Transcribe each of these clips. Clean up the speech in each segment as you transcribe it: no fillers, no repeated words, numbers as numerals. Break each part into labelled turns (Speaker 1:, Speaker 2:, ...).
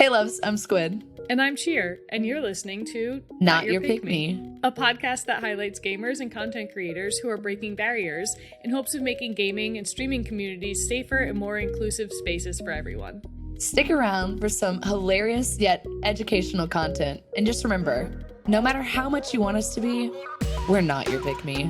Speaker 1: Hey loves, I'm Squid.
Speaker 2: And I'm Cheer, and you're listening to
Speaker 1: Not Your Pick Me,
Speaker 2: a podcast that highlights gamers and content creators who are breaking barriers in hopes of making gaming and streaming communities safer and more inclusive spaces for everyone.
Speaker 1: Stick around for some hilarious yet educational content. And just remember, no matter how much you want us to be, we're not your pick me.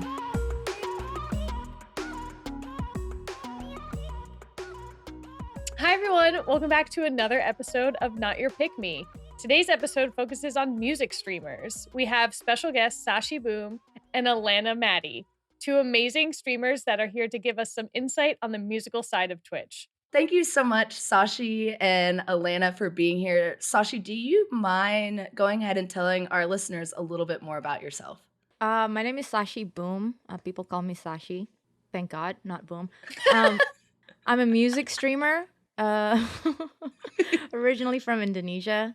Speaker 2: Hi everyone, welcome back to another episode of Not Your Pick Me. Today's episode focuses on music streamers. We have special guests SashiBOOM and Alana Maddie, two amazing streamers that are here to give us some insight on the musical side of Twitch.
Speaker 1: Thank you so much, Sashi and Alana, for being here. Sashi, do you mind going ahead and telling our listeners a little bit more about yourself?
Speaker 3: My name is SashiBOOM. People call me Sashi. Thank God, not Boom. I'm a music streamer, originally from Indonesia.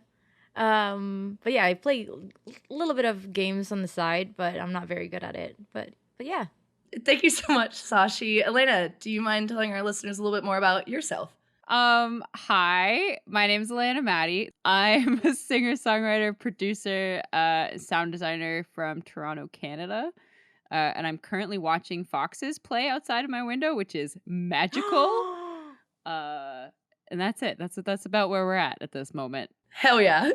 Speaker 3: But yeah, I play a little bit of games on the side, but I'm not very good at it. But yeah.
Speaker 1: Thank you so much, Sashi. Elena, do you mind telling our listeners a little bit more about yourself?
Speaker 4: Hi, my name's Alana Maddie. I'm a singer-songwriter, producer, sound designer from Toronto, Canada. And I'm currently watching foxes play outside of my window, which is magical. And that's it. That's about where we're at this moment.
Speaker 1: Hell yeah.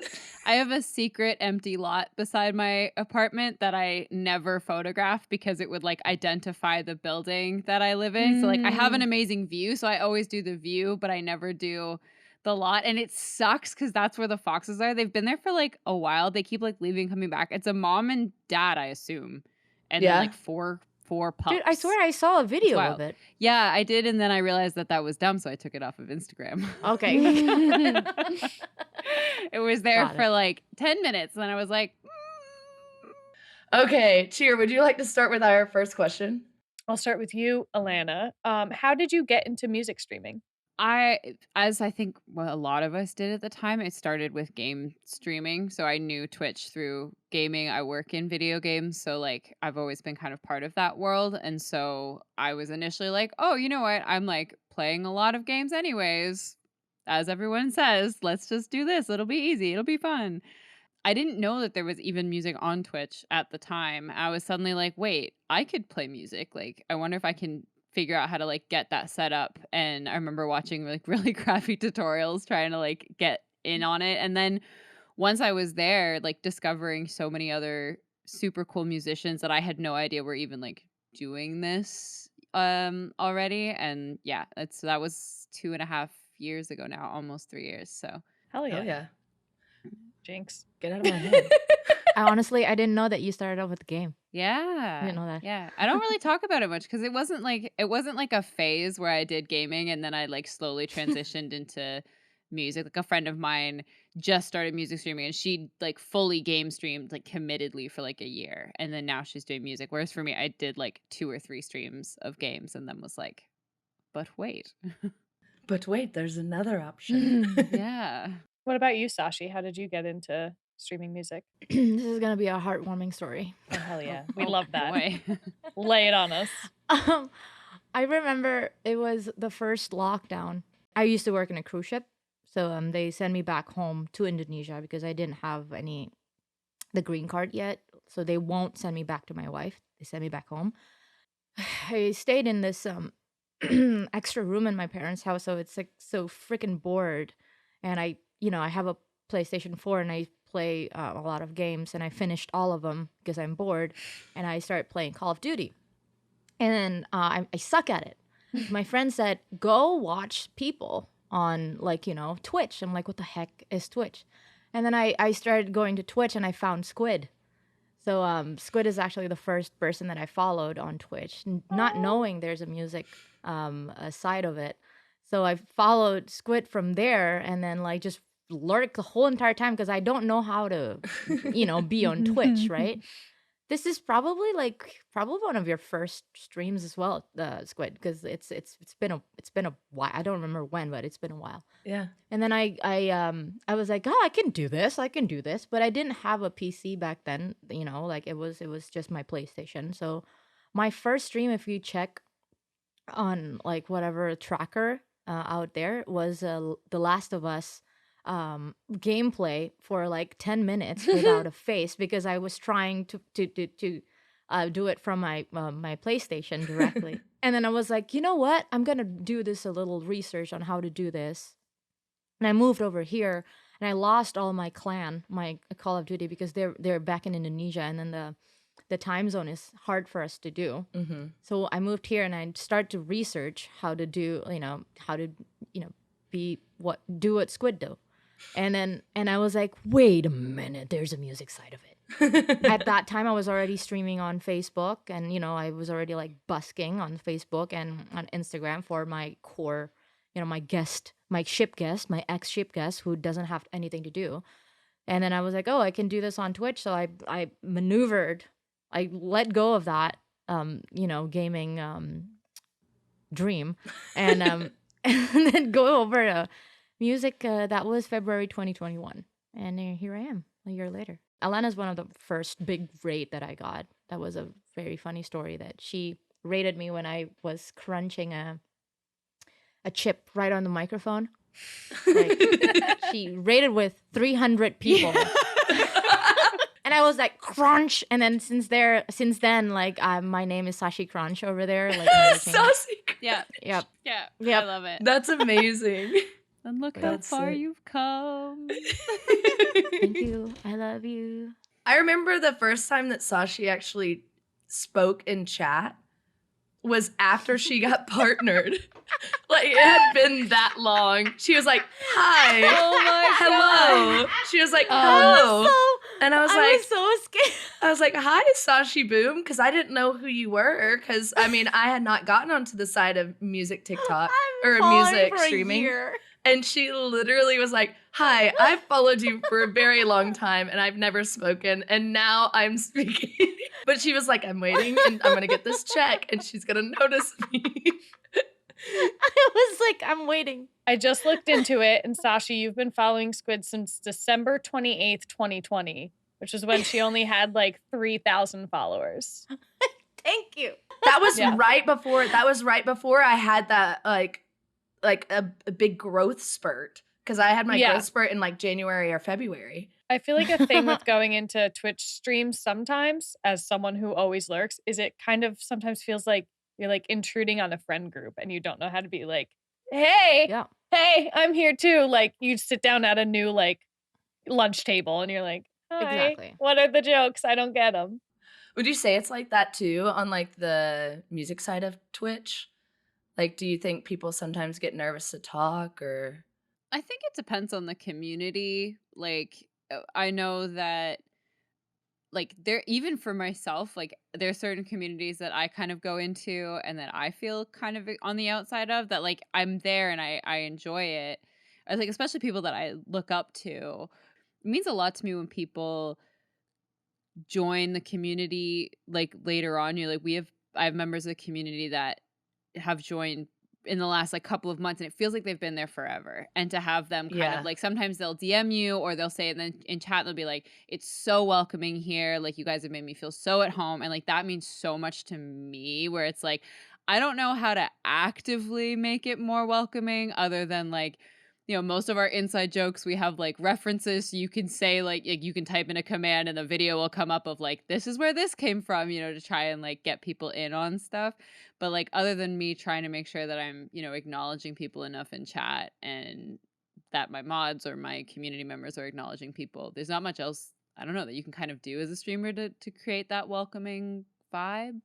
Speaker 4: I have a secret empty lot beside my apartment that I never photograph because it would like identify the building that I live in. So like I have an amazing view, so I always do the view, but I never do the lot. And it sucks because that's where the foxes are. They've been there for like a while. They keep like leaving, coming back. It's a mom and dad, I assume. And then like four pups.
Speaker 3: Dude, I swear I saw a video of it.
Speaker 4: Yeah, I did, and then I realized that was dumb, so I took it off of Instagram.
Speaker 3: Okay.
Speaker 4: It was there for like 10 minutes, and then I was like,
Speaker 1: Okay, Cheer, would you like to start with our first question?
Speaker 2: I'll start with you, Alana. How did you get into music streaming?
Speaker 4: As I think a lot of us did at the time, it started with game streaming. So I knew Twitch through gaming. I work in video games, so like I've always been kind of part of that world. And so I was initially like, oh, you know what? I'm like playing a lot of games anyways. As everyone says, let's just do this. It'll be easy. It'll be fun. I didn't know that there was even music on Twitch at the time. I was suddenly like, wait, I could play music. Like, I wonder if I can figure out how to like get that set up. And I remember watching like really crappy tutorials trying to like get in on it. And then once I was there, like discovering so many other super cool musicians that I had no idea were even like doing this already. And yeah, that was 2.5 years ago now, almost 3 years. So
Speaker 2: hell yeah.
Speaker 1: Hell yeah.
Speaker 2: Jinx.
Speaker 1: Get out of my head.
Speaker 3: I didn't know that you started off with the game.
Speaker 4: Yeah.
Speaker 3: I didn't know that.
Speaker 4: Yeah. I don't really talk about it much because it wasn't like a phase where I did gaming and then I like slowly transitioned into music. Like a friend of mine just started music streaming and she like fully game streamed like committedly for like a year. And then now she's doing music. Whereas for me, I did like 2 or 3 streams of games and then was like, but wait.
Speaker 1: But wait, there's another option.
Speaker 4: Yeah.
Speaker 2: What about you, Sashi? How did you get into streaming music?
Speaker 3: This is gonna be a heartwarming story.
Speaker 2: Oh, hell yeah. We love that.
Speaker 4: Boy.
Speaker 2: Lay it on us.
Speaker 3: I remember it was the first lockdown. I used to work in a cruise ship, so they sent me back home to Indonesia because I didn't have the green card yet. So they won't send me back to my wife. They sent me back home. I stayed in this extra room in my parents' house, so it's like so freaking bored. And I have a PlayStation 4 and I play a lot of games, and I finished all of them because I'm bored, and I started playing Call of Duty. And then I suck at it. My friend said, go watch people on Twitch. I'm like, what the heck is Twitch? And then I started going to Twitch and I found Squid. So Squid is actually the first person that I followed on Twitch, not knowing there's a music side of it. So I followed Squid from there and then like just lurked the whole entire time because I don't know how to, be on Twitch, right? This is probably one of your first streams as well, Squid, because it's been a while. I don't remember when, but it's been a while.
Speaker 1: Yeah.
Speaker 3: And then I was like, oh, I can do this, but I didn't have a PC back then. Like it was just my PlayStation. So my first stream, if you check on like whatever tracker out there, was The Last of Us gameplay for like 10 minutes without a face because I was trying to do it from my PlayStation directly. And then I was like, you know what? I'm gonna do this a little research on how to do this. And I moved over here, and I lost all my clan, my Call of Duty, because they're back in Indonesia, and then the time zone is hard for us to do.
Speaker 1: Mm-hmm.
Speaker 3: So I moved here, and I started to research how to do, how to, do what Squid do. And I was like, wait a minute, there's a music side of it. At that time, I was already streaming on Facebook, and I was already like busking on Facebook and on Instagram for my core, my guest, my ship guest, my ex ship guest who doesn't have anything to do. And then I was like, oh, I can do this on Twitch. So I maneuvered, I let go of that, gaming dream, and and then go over to music. That was February 2021, and here I am a year later. Alana's one of the first big rate that I got. That was a very funny story that she rated me when I was crunching a chip right on the microphone. Like, she rated with 300 people. And I was like, crunch. And then since then, like, my name is Sashi Crunch over there. Like,
Speaker 1: Sashi.
Speaker 4: Yeah.
Speaker 3: Yep.
Speaker 4: Yeah.
Speaker 3: Yep.
Speaker 4: I love it.
Speaker 1: That's amazing.
Speaker 4: And look
Speaker 1: That's
Speaker 4: how far
Speaker 1: sick.
Speaker 4: you've come.
Speaker 3: Thank you. I love you.
Speaker 1: I remember the first time that Sashi actually spoke in chat was after she got partnered. Like, it had been that long. She was like, hi.
Speaker 4: Oh my
Speaker 1: Hello. She was like, hello. And I was like,
Speaker 3: so scared.
Speaker 1: I was like, hi, SashiBOOM, because I didn't know who you were. Because, I mean, I had not gotten onto the side of music TikTok or music streaming. And she literally was like, hi, I've followed you for a very long time and I've never spoken. And now I'm speaking. But she was like, I'm waiting and I'm going to get this check and she's going to notice me.
Speaker 3: I was like, I'm waiting.
Speaker 2: I just looked into it, and Sashi, you've been following Squid since December 28th, 2020, which is when she only had like 3,000 followers.
Speaker 3: Thank you.
Speaker 1: That was
Speaker 2: Yeah.
Speaker 1: right before I had that like a big growth spurt. Because I had my
Speaker 2: Yeah.
Speaker 1: growth spurt in like January or February.
Speaker 2: I feel like a thing with going into Twitch streams sometimes, as someone who always lurks, is it kind of sometimes feels like you're like intruding on a friend group and you don't know how to be like, hey,
Speaker 3: Yeah.
Speaker 2: hey, I'm here too. Like, you sit down at a new like lunch table and you're like, hi,
Speaker 3: Exactly.
Speaker 2: what are the jokes? I don't get them.
Speaker 1: Would you say it's like that too on like the music side of Twitch? Like, do you think people sometimes get nervous to talk or?
Speaker 4: I think it depends on the community. Like, I know that, like, there, even for myself, like, there are certain communities that I kind of go into and that I feel kind of on the outside of, that, like, I'm there and I enjoy it. I think, especially people that I look up to. It means a lot to me when people join the community, like, later on. You're like, I have members of the community that have joined in the last like couple of months, and it feels like they've been there forever. And to have them kind
Speaker 1: Yeah.
Speaker 4: of like, sometimes they'll DM you or they'll say it, and then in chat they'll be like, it's so welcoming here, like, you guys have made me feel so at home. And like, that means so much to me, where it's like, I don't know how to actively make it more welcoming, other than like, most of our inside jokes, we have like references. So you can say like, you can type in a command and the video will come up of like, this is where this came from, to try and like get people in on stuff. But like, other than me trying to make sure that I'm, acknowledging people enough in chat, and that my mods or my community members are acknowledging people, there's not much else, I don't know, that you can kind of do as a streamer to create that welcoming vibe.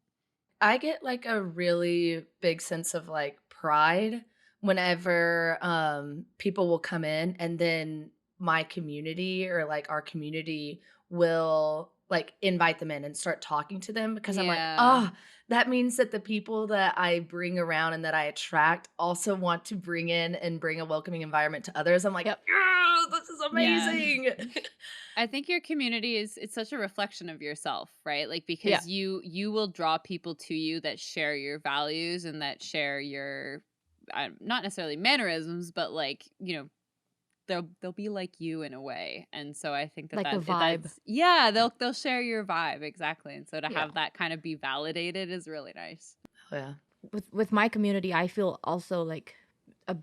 Speaker 1: I get like a really big sense of like pride whenever people will come in and then my community or like our community will like invite them in and start talking to them, because I'm like,
Speaker 4: Yeah.
Speaker 1: oh, that means that the people that I bring around and that I attract also want to bring in and bring a welcoming environment to others. I'm like,
Speaker 3: Yep.
Speaker 1: "Yeah, this is
Speaker 4: Yeah.
Speaker 1: amazing."
Speaker 4: I think your community it's such a reflection of yourself, right? Like,
Speaker 3: Yeah.
Speaker 4: because you will draw people to you that share your values and that share your not necessarily mannerisms, but like, they'll be like you in a way. And so I think
Speaker 3: Like the
Speaker 4: that's,
Speaker 3: vibe.
Speaker 4: yeah, they'll share your vibe, exactly. And so to
Speaker 3: Yeah.
Speaker 4: have that kind of be validated is really nice.
Speaker 1: Oh, yeah.
Speaker 3: With my community, I feel also like a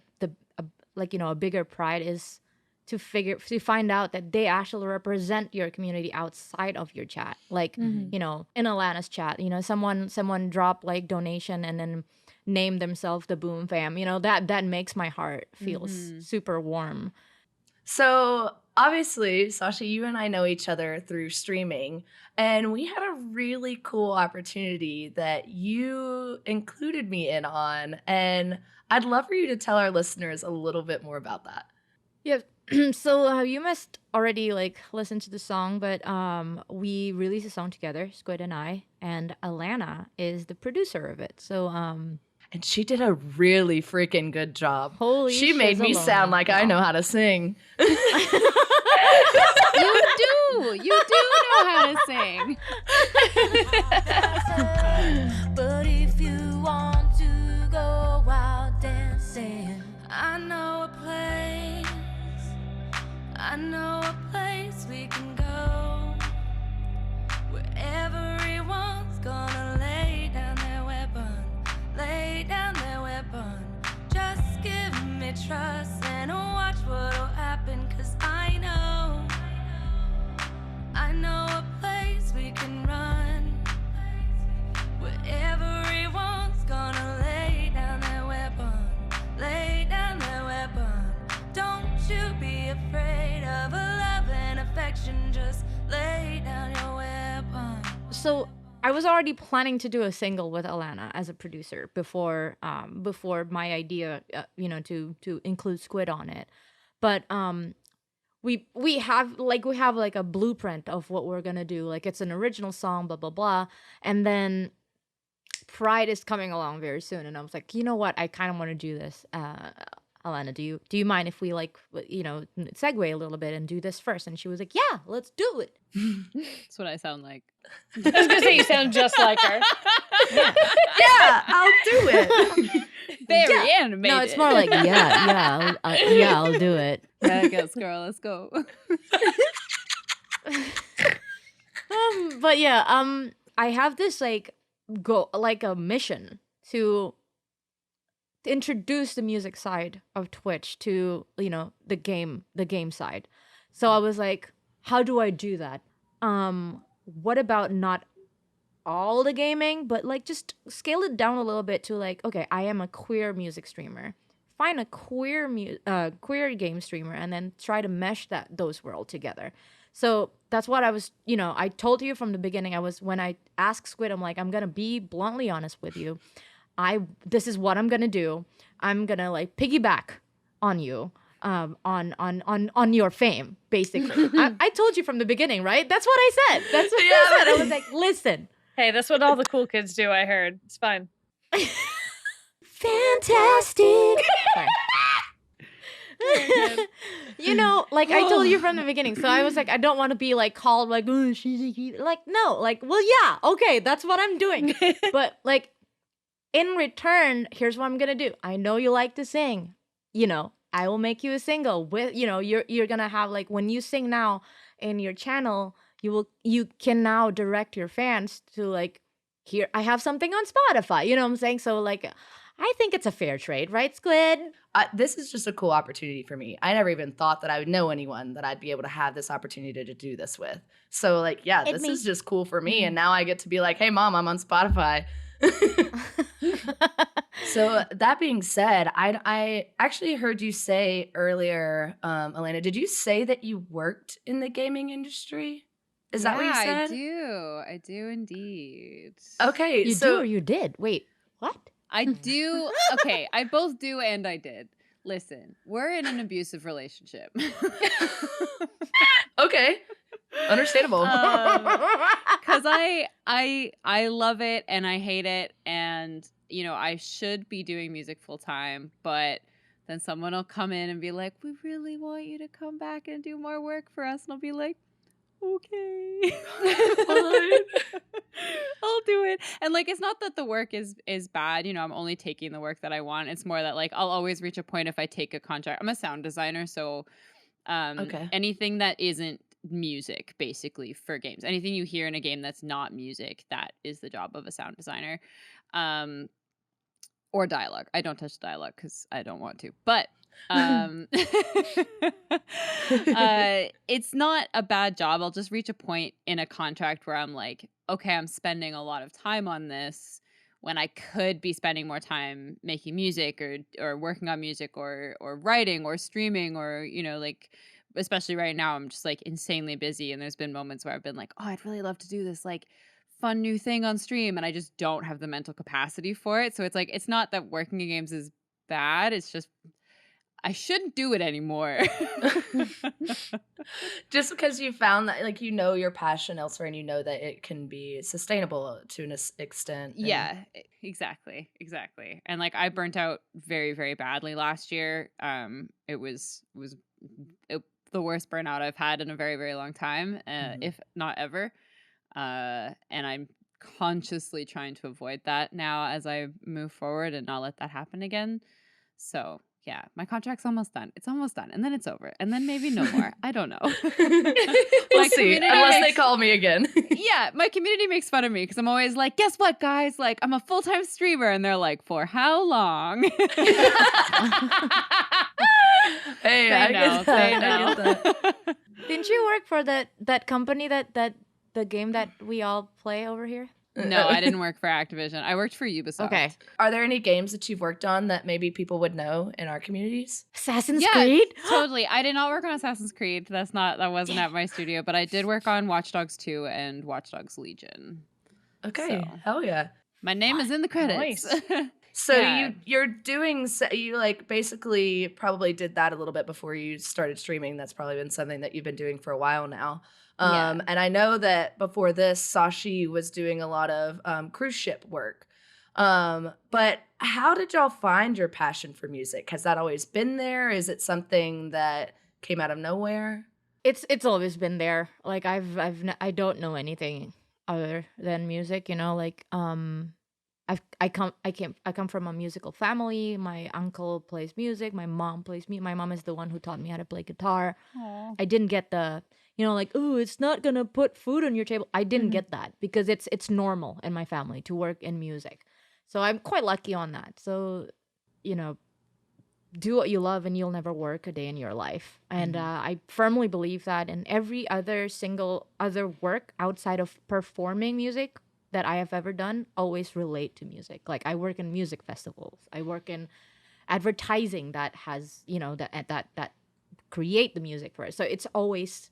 Speaker 3: bigger pride is to find out that they actually represent your community outside of your chat. Like, you know, in Alana's chat, you know, someone dropped like donation and then named themselves the Boom Fam. You know, that makes my heart feel super warm.
Speaker 1: So obviously, Sashi, you and I know each other through streaming, and we had a really cool opportunity that you included me in on, and I'd love for you to tell our listeners a little bit more about that.
Speaker 3: Yeah. So you must already like listen to the song, but we released a song together, Squid and I, and Alana is the producer of it. So
Speaker 1: and she did a really freaking good job.
Speaker 3: She
Speaker 1: made me sound like I know how to sing.
Speaker 4: You do know how to sing.
Speaker 5: But if you want to go out dancing, I know a place we can go, where everyone's gonna lay down their weapon. Just give me trust and watch what'll happen, 'cause I know a place we can run, where everyone's gonna lay down their weapon. Don't you be afraid of a love and affection, just lay down your weapon.
Speaker 3: So I was already planning to do a single with Alana as a producer before my idea, you know, to include Squid on it. But we have like a blueprint of what we're gonna do. Like, it's an original song, blah blah blah, and then Pride is coming along very soon, and I was like, you know what, I kind of want to do this. Alana, do you mind if we like, you know, segue a little bit and do this first? And she was like, yeah, let's do it.
Speaker 4: That's what I sound like.
Speaker 2: I was gonna say you sound just like her.
Speaker 1: Yeah, I'll do it.
Speaker 4: Very animated.
Speaker 3: No, it's more like I'll do it.
Speaker 4: Yeah, I guess, girl, let's go.
Speaker 3: But yeah, I have this like a mission to introduce the music side of Twitch to, you know, the game side. So I was like, how do I do that? What about not all the gaming, but like just scale it down a little bit to like, okay, I am a queer music streamer. Find a queer game streamer and then try to mesh those worlds together. So that's what I was, you know, I told you from the beginning. When I asked Squid, I'm like, I'm gonna be bluntly honest with you. This is what I'm gonna do. I'm gonna like piggyback on you, on your fame, basically. I told you from the beginning, right? That's what I said. That's what I said. I was like, listen.
Speaker 2: Hey, that's what all the cool kids do, I heard. It's fine.
Speaker 3: Fantastic. You know, like I told you from the beginning. So I was like, I don't want to be like called like, oh, she's a kid. Like, no, like, well, yeah, okay, that's what I'm doing. But like, in return, here's what I'm gonna do. I know you like to sing. You know, I will make you a single with, you know, you're gonna have like, when you sing now in your channel, you can now direct your fans to like, here, I have something on Spotify. You know what I'm saying? So like, I think it's a fair trade, right, Squid?
Speaker 1: This is just a cool opportunity for me. I never even thought that I would know anyone that I'd be able to have this opportunity to do this with. So like, yeah, this is just cool for me. And now I get to be like, hey, Mom, I'm on Spotify. So that being said, I actually heard you say earlier, Elena, did you say that you worked in the gaming industry? Is that what you said?
Speaker 4: I do indeed.
Speaker 1: Okay.
Speaker 3: You do or you did? Wait, what?
Speaker 4: I do. Okay, I both do and I did. Listen, we're in an abusive relationship.
Speaker 1: Okay. Understandable.
Speaker 4: Because I love it and I hate it, and you know, I should be doing music full time, but then someone will come in and be like, we really want you to come back and do more work for us, and I'll be like, okay, fine. I'll do it. And like, it's not that the work is bad, you know, I'm only taking the work that I want. It's more that like, I'll always reach a point if I take a contract. I'm a sound designer, so anything that isn't music, basically, for games, anything you hear in a game that's not music, that is the job of a sound designer. Or dialogue. I don't touch dialogue because I don't want to. But It's not a bad job. I'll just reach a point in a contract where I'm like, okay, I'm spending a lot of time on this when I could be spending more time making music or working on music or writing or streaming or, like, especially right now, I'm just like insanely busy. And there's been moments where I've been like, oh, I'd really love to do this like fun new thing on stream. And I just don't have the mental capacity for it. So it's like, it's not that working in games is bad. It's just, I shouldn't do it anymore.
Speaker 1: Just because you found that, like, your passion elsewhere and that it can be sustainable to an extent.
Speaker 4: Yeah, exactly. And like I burnt out very, very badly last year. It was the worst burnout I've had in a very, very long time, if not ever. And I'm consciously trying to avoid that now as I move forward and not let that happen again. So yeah, my contract's almost done. It's almost done. And then it's over. And then maybe no more. I don't know.
Speaker 1: We'll see. Unless they call me again.
Speaker 4: Yeah, my community makes fun of me because I'm always like, guess what, guys? Like, I'm a full-time streamer. And they're like, for how long?
Speaker 1: Hey, I get that.
Speaker 3: Didn't you work for that company that the game that we all play over here?
Speaker 4: No, I didn't work for Activision. I worked for Ubisoft.
Speaker 3: Okay.
Speaker 1: Are there any games that you've worked on that maybe people would know in our communities?
Speaker 3: Assassin's Creed?
Speaker 4: Totally. I did not work on Assassin's Creed. That wasn't at my studio, but I did work on Watch Dogs 2 and Watch Dogs Legion.
Speaker 1: Okay. So, hell yeah.
Speaker 4: My name is in the credits.
Speaker 2: Nice.
Speaker 1: So you're doing, you like basically probably did that a little bit before you started streaming. That's probably been something that you've been doing for a while now. And I know that before this, Sashi was doing a lot of cruise ship work. But how did y'all find your passion for music? Has that always been there? Is it something that came out of nowhere?
Speaker 3: It's always been there. Like I don't know anything other than music, like I come from a musical family. My uncle plays music. My mom plays music. My mom is the one who taught me how to play guitar.
Speaker 2: Aww.
Speaker 3: I didn't get the like, oh, it's not gonna put food on your table. I didn't get that because it's normal in my family to work in music. So I'm quite lucky on that. So, do what you love and you'll never work a day in your life. And I firmly believe that. And every other work outside of performing music that I have ever done always relate to music. Like I work in music festivals. I work in advertising that has, that create the music for it. So it's always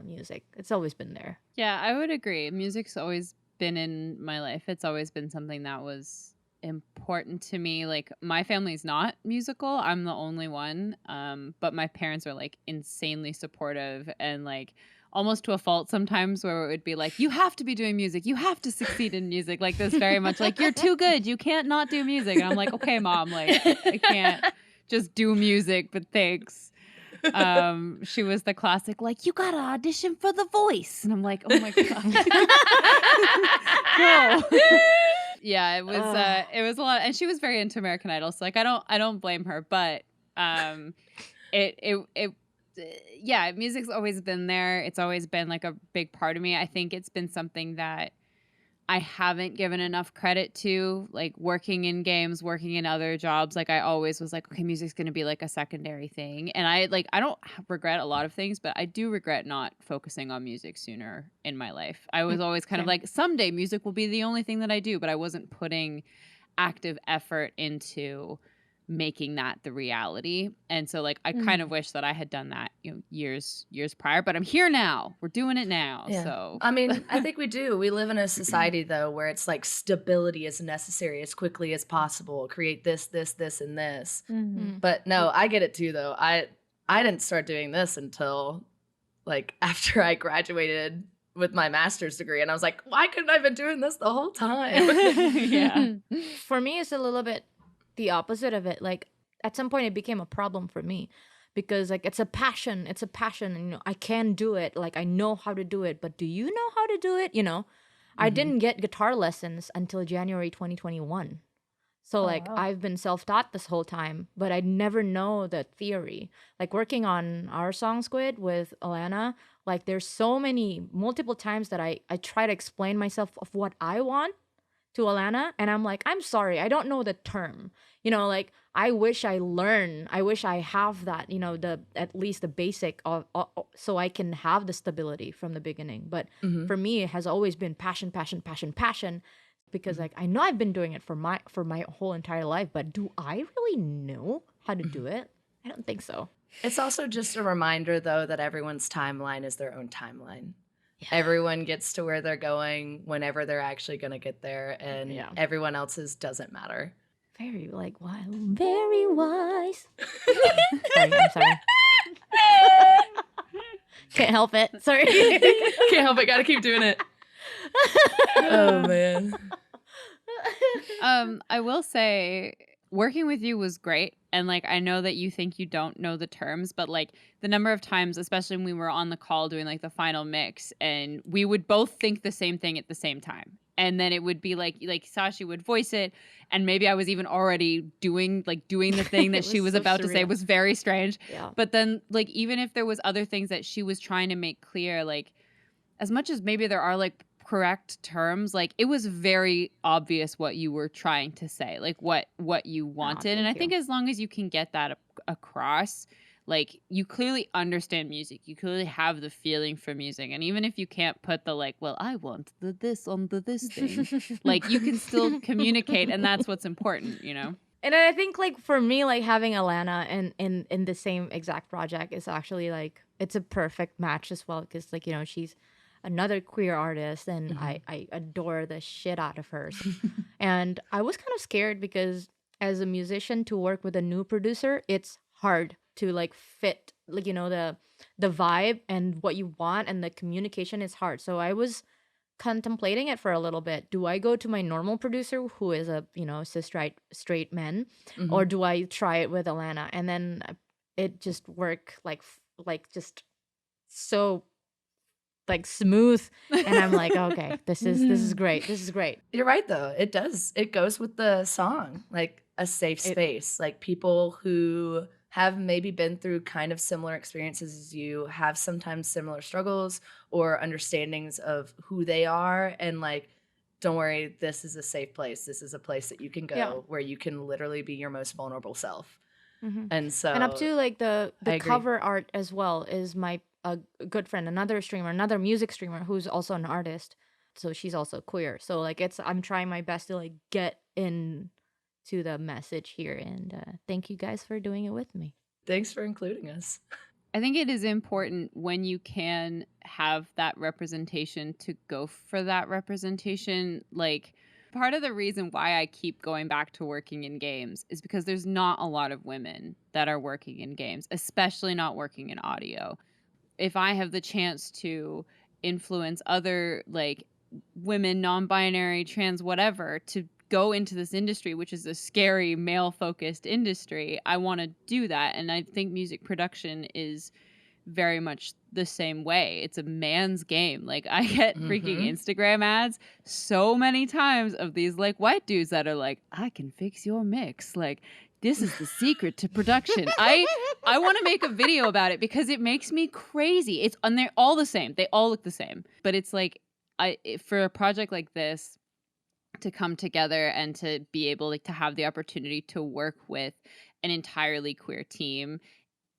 Speaker 3: music. It's always been there.
Speaker 4: Yeah, I would agree. Music's always been in my life. It's always been something that was important to me. Like my family's not musical. I'm the only one. But my parents are like insanely supportive and like almost to a fault sometimes, where it would be like, you have to be doing music. You have to succeed in music. Like this very much like, you're too good. You can't not do music. And I'm like, okay, Mom, like I can't just do music, but thanks. She was the classic, like, you gotta audition for The Voice. And I'm like, oh my God. No. Yeah, it was a lot. And she was very into American Idol. So like, I don't blame her, but music's always been there. It's always been like a big part of me. I think it's been something that I haven't given enough credit to, like working in games, working in other jobs. Like I always was like, okay, music's going to be like a secondary thing. And I don't regret a lot of things, but I do regret not focusing on music sooner in my life. I was always kind of like, someday music will be the only thing that I do, but I wasn't putting active effort into making that the reality. And so like I kind of wish that I had done that years prior, but I'm here now. We're doing it now.
Speaker 1: Yeah.
Speaker 4: So
Speaker 1: I mean, I think we do. We live in a society though where it's like stability is necessary as quickly as possible. Create this, and this. But no, I get it too though. I didn't start doing this until like after I graduated with my master's degree, and I was like, why couldn't I have been doing this the whole time?
Speaker 4: Yeah.
Speaker 3: For me, it's a little bit the opposite of it. Like at some point it became a problem for me because like it's a passion and I can do it. Like I know how to do it, but do you know how to do it? I didn't get guitar lessons until January 2021. So wow. I've been self-taught this whole time, but I never know the theory. Like working on our song Squid with Alana, like there's multiple times that I try to explain myself of what I want to Alana, and I'm like, I'm sorry, I don't know the term. Like I wish I have that, at least the basic of, so I can have the stability from the beginning. But for me, it has always been passion, because like I know I've been doing it for my whole entire life, but do I really know how to do it? I don't think so.
Speaker 1: It's also just a reminder, though, that everyone's timeline is their own timeline. Yeah. Everyone gets to where they're going whenever they're actually going to get there, and everyone else's doesn't matter.
Speaker 3: Very very wise. Sorry, I'm sorry. Can't help it. Sorry.
Speaker 1: Can't help it. Gotta keep doing it. Oh, man.
Speaker 4: I will say working with you was great. And like, I know that you think you don't know the terms, but like the number of times, especially when we were on the call doing like the final mix, and we would both think the same thing at the same time. And then it would be like Sashi would voice it, and maybe I was even already doing the thing that she was so about surreal to say. It was very strange. Yeah. But then like, even if there was other things that she was trying to make clear, like as much as maybe there are like correct terms, like it was very obvious what you were trying to say, like what you wanted. And I think as long as you can get that across, like you clearly understand music, you clearly have the feeling for music, and even if you can't put the like, well, I want this on this thing, like you can still communicate, and that's what's important,
Speaker 3: And I think like for me, like having Alana in the same exact project is actually like it's a perfect match as well, because like she's another queer artist, and I adore the shit out of her. And I was kind of scared because as a musician to work with a new producer, it's hard to like fit like the vibe and what you want, and the communication is hard. So I was contemplating it for a little bit. Do I go to my normal producer who is a cis straight man, or do I try it with Alana? And then it just worked like just so like smooth, and I'm like, okay, this is great.
Speaker 1: You're right, though. It goes with the song, like a safe space. Like people who have maybe been through kind of similar experiences as you, have sometimes similar struggles or understandings of who they are, and like, don't worry, this is a safe place. This is a place that you can go where you can literally be your most vulnerable self. And so,
Speaker 3: and up to like the cover art as well is a good friend, another music streamer who's also an artist, so she's also queer. So like I'm trying my best to like get in to the message here, and thank you guys for doing it with me.
Speaker 1: Thanks for including us.
Speaker 4: I think it is important when you can have that representation to go for that representation. Like part of the reason why I keep going back to working in games is because there's not a lot of women that are working in games, especially not working in audio. If I have the chance to influence other like women, non-binary, trans, whatever, to go into this industry, which is a scary male-focused industry, I want to do that. And I think music production is very much the same way. It's a man's game. Like I get freaking Instagram ads so many times of these like white dudes that are like, I can fix your mix. Like, this is the secret to production. I want to make a video about it because it makes me crazy. And they're all the same. They all look the same. But it's like, for a project like this to come together and to be able to have the opportunity to work with an entirely queer team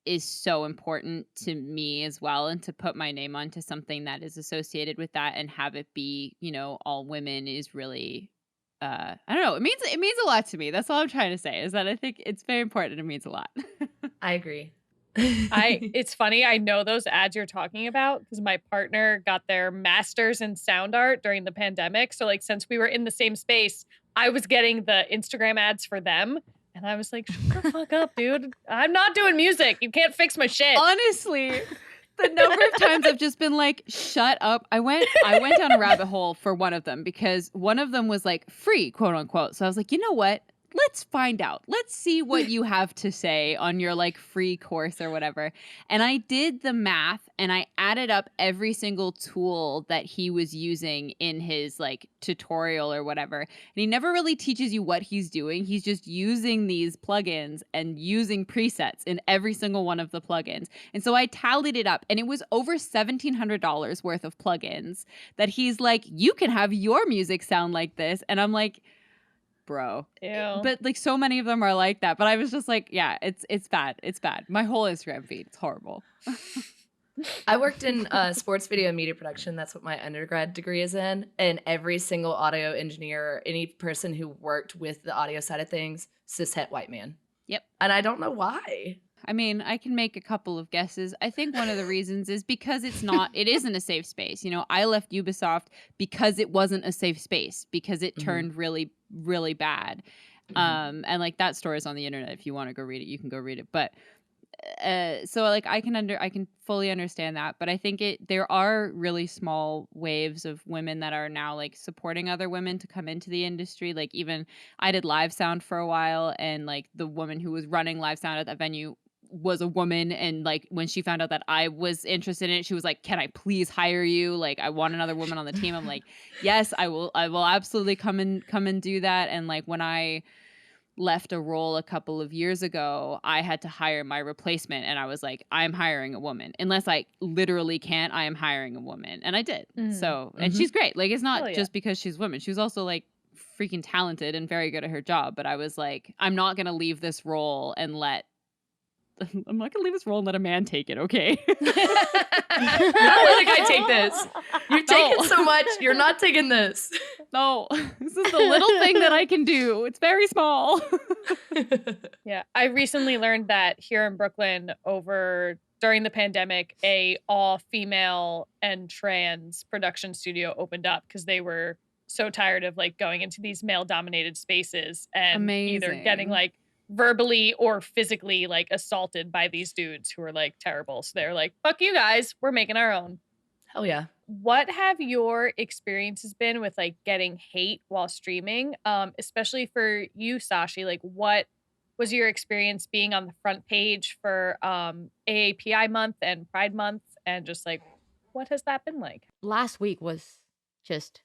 Speaker 4: is so important to me as well. And to put my name onto something that is associated with that and have it be, all women is really... I don't know. It means a lot to me. That's all I'm trying to say, is that I think it's very important. It means a lot.
Speaker 1: I agree.
Speaker 2: It's funny. I know those ads you're talking about because my partner got their master's in sound art during the pandemic. So like, since we were in the same space, I was getting the Instagram ads for them. And I was like, shut the fuck up, dude. I'm not doing music. You can't fix my shit.
Speaker 4: Honestly. The number of times I've just been like, shut up. I went down a rabbit hole for one of them because one of them was like free, quote unquote. So I was like, you know what? Let's find out. Let's see what you have to say on your like free course or whatever. And I did the math and I added up every single tool that he was using in his like tutorial or whatever. And he never really teaches you what he's doing. He's just using these plugins and using presets in every single one of the plugins. And so I tallied it up and it was over $1,700 worth of plugins that he's like, you can have your music sound like this. And I'm like, bro.
Speaker 2: Ew.
Speaker 4: But like so many of them are like that. But I was just like, yeah, it's bad. It's bad. My whole Instagram feed, it's horrible.
Speaker 1: I worked in sports video and media production. That's what my undergrad degree is in. And every single audio engineer, any person who worked with the audio side of things, cishet white man.
Speaker 4: Yep.
Speaker 1: And I don't know why.
Speaker 4: I mean, I can make a couple of guesses. I think one of the reasons is because it isn't a safe space. You know, I left Ubisoft because it wasn't a safe space, because it turned really, really bad. And like that story is on the internet. If you want to go read it, you can go read it. But so like I can fully understand that. But I think there are really small waves of women that are now like supporting other women to come into the industry. Like even I did live sound for a while, and like the woman who was running live sound at that venue was a woman, and like when she found out that I was interested in it, she was like, "Can I please hire you? Like I want another woman on the team." I'm like, "Yes, I will absolutely come and do that." And like when I left a role a couple of years ago, I had to hire my replacement, and I was like, I'm hiring a woman. Unless I literally can't, I am hiring a woman. And I did. So, and she's great. Like it's not just because she's a woman. She was also like freaking talented and very good at her job. But I was like, I'm not going to leave this role and let a man take it, okay?
Speaker 1: Not letting I take this. You've taken so much. You're not taking this.
Speaker 4: No, this is the little thing that I can do. It's very small.
Speaker 2: Yeah, I recently learned that here in Brooklyn, during the pandemic, a all-female and trans production studio opened up because they were so tired of like going into these male-dominated spaces and either getting like verbally or physically like assaulted by these dudes who are like terrible. So they're like, fuck you guys, we're making our own.
Speaker 1: Hell yeah.
Speaker 2: What have your experiences been with like getting hate while streaming? Especially for you, Sashi, like what was your experience being on the front page for AAPI month and Pride month, and just like what has that been like?
Speaker 3: Last week was just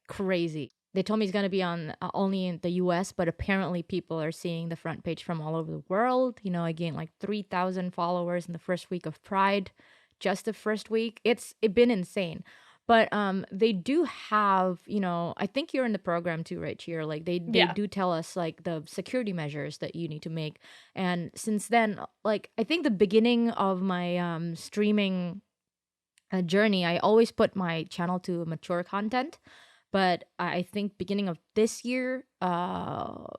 Speaker 3: crazy. They told me it's going to be on only in the US, but apparently people are seeing the front page from all over the world. You know, I gained like 3,000 followers in the first week of Pride, just the first week. It's been insane. But they do have, you know, I think you're in the program too, right, Cheer? Like they do tell us like the security measures that you need to make. And since then, like I think the beginning of my streaming journey, I always put my channel to mature content. But I think beginning of this year,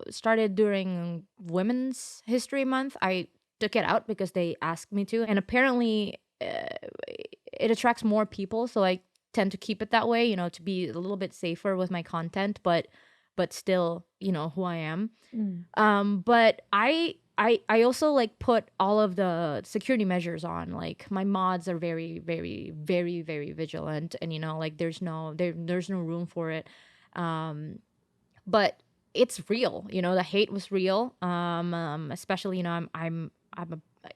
Speaker 3: started during Women's History Month, I took it out because they asked me to. And apparently it attracts more people. So I tend to keep it that way, you know, to be a little bit safer with my content, but still, you know, who I am. But I also like put all of the security measures on. Like my mods are very, very, very, very vigilant, and you know, like there's no room for it. But it's real. You know, the hate was real. Especially, you know, I'm a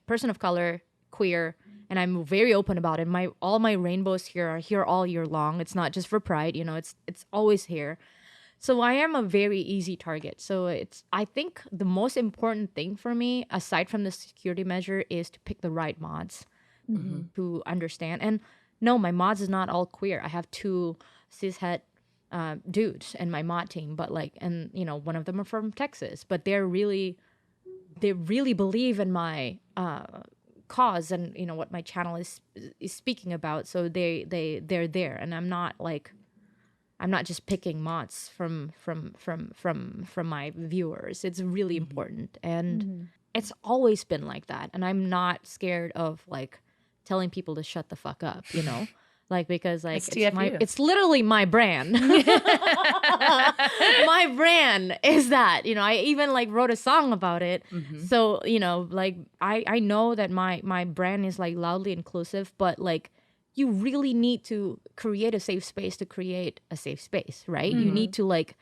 Speaker 3: person of color, queer, and I'm very open about it. All my rainbows here are here all year long. It's not just for Pride. You know, it's always here. So I am a very easy target. So I think the most important thing for me, aside from the security measure, is to pick the right mods who understand. And no, my mods is not all queer. I have 2 cishet dudes in my mod team, but like, and you know, one of them are from Texas, but they really believe in my cause and you know what my channel is speaking about. So they're there, and I'm not just picking mods from my viewers. It's really important. And it's always been like that. And I'm not scared of like telling people to shut the fuck up, you know? Like, because like it's literally my brand. My brand is that, you know, I even like wrote a song about it. So, you know, like I know that my brand is like loudly inclusive, but like you really need to create a safe space to create a safe space, right? You need to like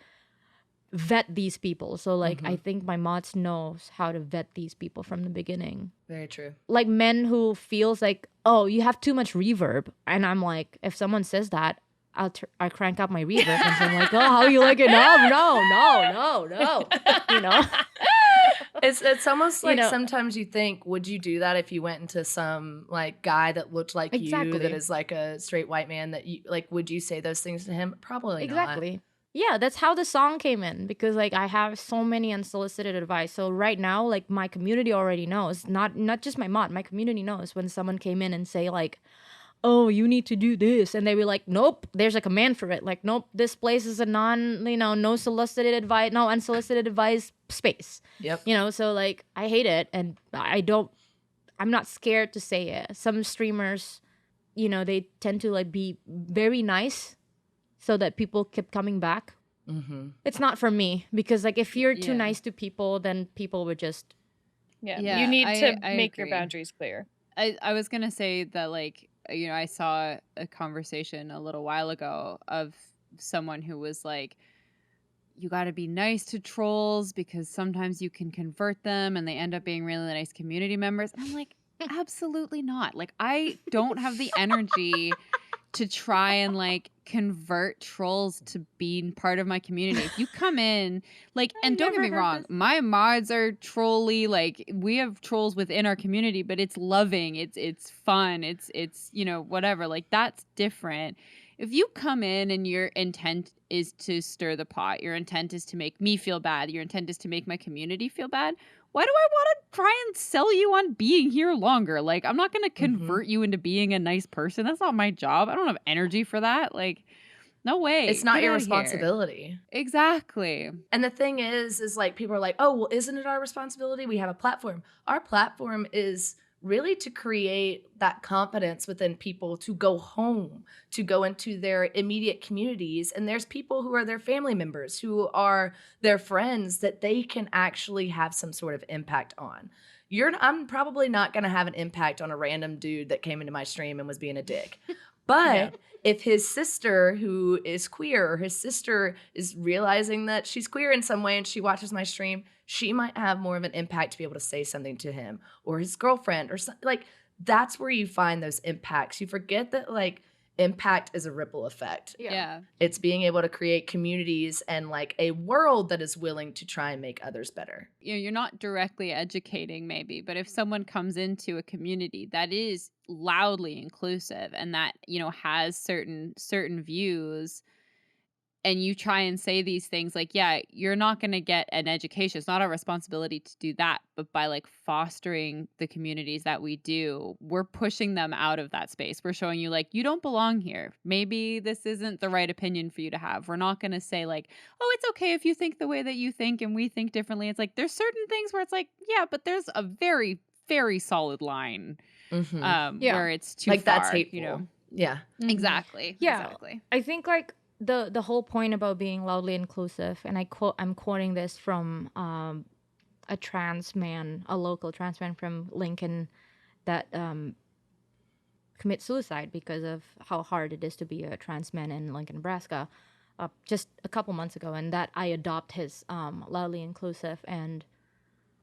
Speaker 3: vet these people. So like I think my mods knows how to vet these people from the beginning.
Speaker 1: Very true. Like
Speaker 3: men who feels like, oh, you have too much reverb, and I'm like, if someone says that, I crank up my reverb and I'm like, oh, how you like it now? No, you know.
Speaker 1: It's almost like, you know, sometimes you think, would you do that if you went into some like guy that looked like you, that is like a straight white man, that you like, would you say those things to him? Probably not.
Speaker 3: Yeah, that's how the song came in, because like I have so many unsolicited advice. So right now, like my community already knows, not just my mod, my community knows when someone came in and say like, oh, you need to do this, and they were like, nope, there's a command for it. Like, nope, this place is a no solicited advice, no unsolicited advice space.
Speaker 1: Yep.
Speaker 3: So like I hate it, and I'm not scared to say it. Some streamers, they tend to like be very nice so that people keep coming back.
Speaker 1: Mm-hmm.
Speaker 3: It's not for me, because like if you're too nice to people, then people would just
Speaker 2: you need to make your boundaries clear.
Speaker 4: I was gonna say that, like, I saw a conversation a little while ago of someone who was like, you got to be nice to trolls because sometimes you can convert them and they end up being really nice community members. And I'm like, absolutely not. Like, I don't have the energy to try and like convert trolls to being part of my community. If you come in, like, and don't get me wrong, my mods are trolly. Like, we have trolls within our community, but it's loving, it's fun, it's whatever. Like, that's different. If you come in and your intent is to stir the pot, your intent is to make me feel bad, your intent is to make my community feel bad, why do I want to try and sell you on being here longer? Like, I'm not going to convert you into being a nice person. That's not my job. I don't have energy for that. Like, no way.
Speaker 1: It's not your responsibility.
Speaker 4: Exactly.
Speaker 1: And the thing is like people are like, oh, well, isn't it our responsibility? We have a platform. Our platform is really to create that confidence within people to go home, to go into their immediate communities. And there's people who are their family members, who are their friends, that they can actually have some sort of impact on. I'm probably not going to have an impact on a random dude that came into my stream and was being a dick. But if his sister, who is queer, or his sister is realizing that she's queer in some way and she watches my stream, she might have more of an impact to be able to say something to him, or his girlfriend, or something. Like, that's where you find those impacts. You forget that like impact is a ripple effect.
Speaker 4: Yeah.
Speaker 1: It's being able to create communities and like a world that is willing to try and make others better.
Speaker 4: You're not directly educating maybe, but if someone comes into a community that is loudly inclusive and that, has certain views, and you try and say these things like, yeah, you're not going to get an education. It's not our responsibility to do that. But by like fostering the communities that we do, we're pushing them out of that space. We're showing you like, you don't belong here. Maybe this isn't the right opinion for you to have. We're not going to say like, oh, it's okay if you think the way that you think and we think differently. It's like, there's certain things where it's like, yeah, but there's a very, very solid line where it's too
Speaker 1: like
Speaker 4: far,
Speaker 1: that's hateful. Yeah.
Speaker 4: Exactly.
Speaker 3: Yeah.
Speaker 4: Exactly.
Speaker 3: I think like the whole point about being loudly inclusive, and I'm quoting this from a local trans man from Lincoln that commit suicide because of how hard it is to be a trans man in Lincoln, Nebraska, just a couple months ago, and that I adopt his loudly inclusive. And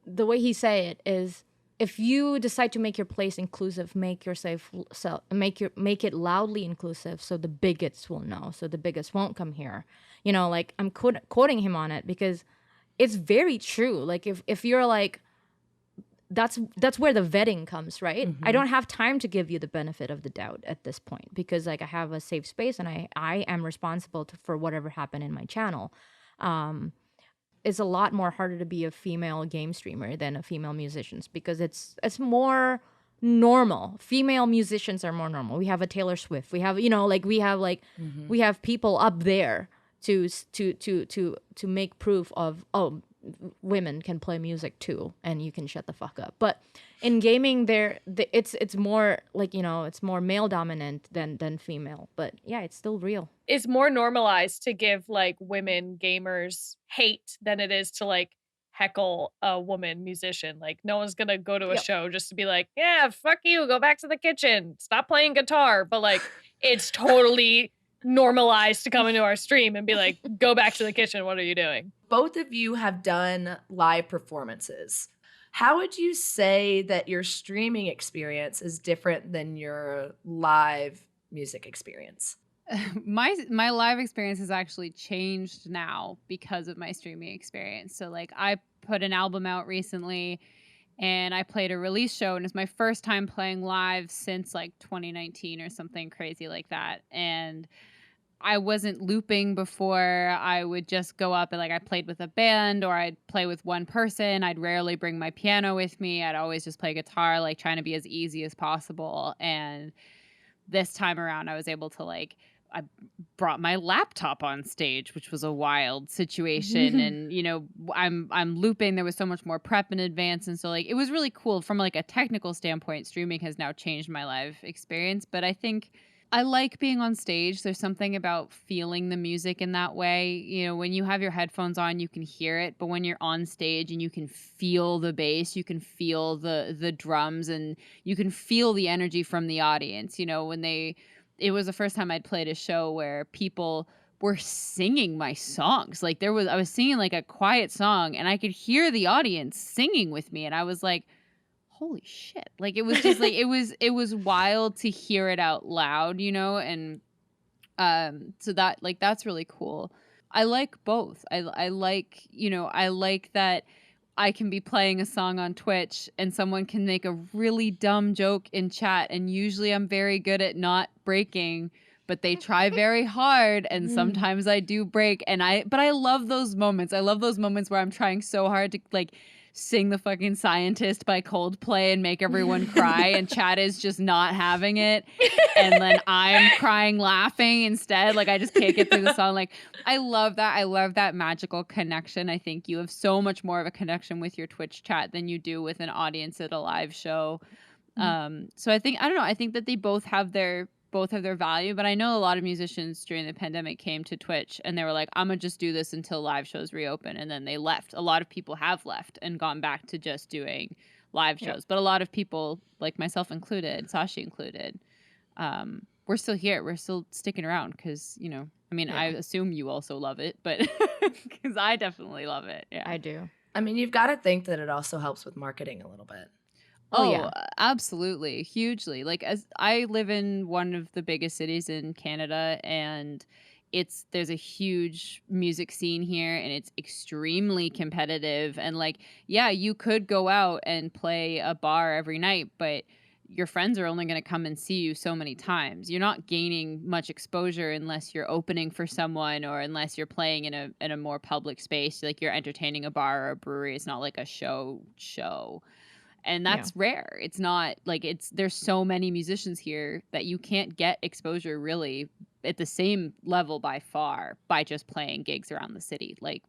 Speaker 3: the way he say it is, if you decide to make your place inclusive, make it loudly inclusive, so the bigots will know, so the bigots won't come here. Like I'm quoting him on it because it's very true. Like if you're like, that's where the vetting comes, right? I don't have time to give you the benefit of the doubt at this point, because like I have a safe space and I am responsible for whatever happened in my channel. It's a lot more harder to be a female game streamer than a female musician, because it's more normal. Female musicians are more normal. We have a Taylor Swift. We have we have people up there to make proof of, oh, women can play music too, and you can shut the fuck up. But in gaming, it's more like, it's more male dominant than female. But yeah, it's still real.
Speaker 2: It's more normalized to give like women gamers hate than it is to like heckle a woman musician. Like, no one's gonna go to a show just to be like, yeah, fuck you, go back to the kitchen, stop playing guitar. But like, it's totally normalized to come into our stream and be like, go back to the kitchen, what are you doing?
Speaker 1: Both of you have done live performances. How would you say that your streaming experience is different than your live music experience?
Speaker 4: My live experience has actually changed now because of my streaming experience. So like, I put an album out recently and I played a release show, and it's my first time playing live since like 2019 or something crazy like that. And I wasn't looping before. I would just go up and like I played with a band or I'd play with one person. I'd rarely bring my piano with me. I'd always just play guitar, like trying to be as easy as possible. And this time around, I was able to like, I brought my laptop on stage, which was a wild situation. And, you know, I'm looping. There was so much more prep in advance. And so like, it was really cool from like a technical standpoint. Streaming has now changed my live experience. But I think I like being on stage. There's something about feeling the music in that way. You know, when you have your headphones on, you can hear it. But when you're on stage and you can feel the bass, you can feel the drums, and you can feel the energy from the audience. You know, it was the first time I'd played a show where people were singing my songs. Like I was singing like a quiet song and I could hear the audience singing with me. And I was like, holy shit. Like, it was just like, it was wild to hear it out loud, you know? And so that, like, that's really cool. I like both. I like, you know, I like that I can be playing a song on Twitch and someone can make a really dumb joke in chat. And usually I'm very good at not breaking, but they try very hard. And sometimes I do break. But I love those moments. I love those moments where I'm trying so hard to like sing The Fucking Scientist by Coldplay and make everyone cry, and chat is just not having it. And then I'm crying laughing instead. Like, I just can't get through the song. Like, I love that. I love that magical connection. I think you have so much more of a connection with your Twitch chat than you do with an audience at a live show. So I think that they both have their value, but I know a lot of musicians during the pandemic came to Twitch and they were like, I'm gonna just do this until live shows reopen, and then they left. A lot of people have left and gone back to just doing live shows, but a lot of people, like myself included, Sashi included, we're still here. We're still sticking around because, you know, I mean, I assume you also love it, but because I definitely love it. Yeah,
Speaker 3: I do.
Speaker 1: I mean, you've got to think that it also helps with marketing a little bit.
Speaker 4: Oh, yeah, absolutely. Hugely. Like, as I live in one of the biggest cities in Canada, and there's a huge music scene here, and it's extremely competitive. And like, yeah, you could go out and play a bar every night, but your friends are only going to come and see you so many times. You're not gaining much exposure unless you're opening for someone, or unless you're playing in a more public space, like you're entertaining a bar or a brewery. It's not like a show. And that's rare. It's not like there's so many musicians here that you can't get exposure really at the same level by far by just playing gigs around the city. Like,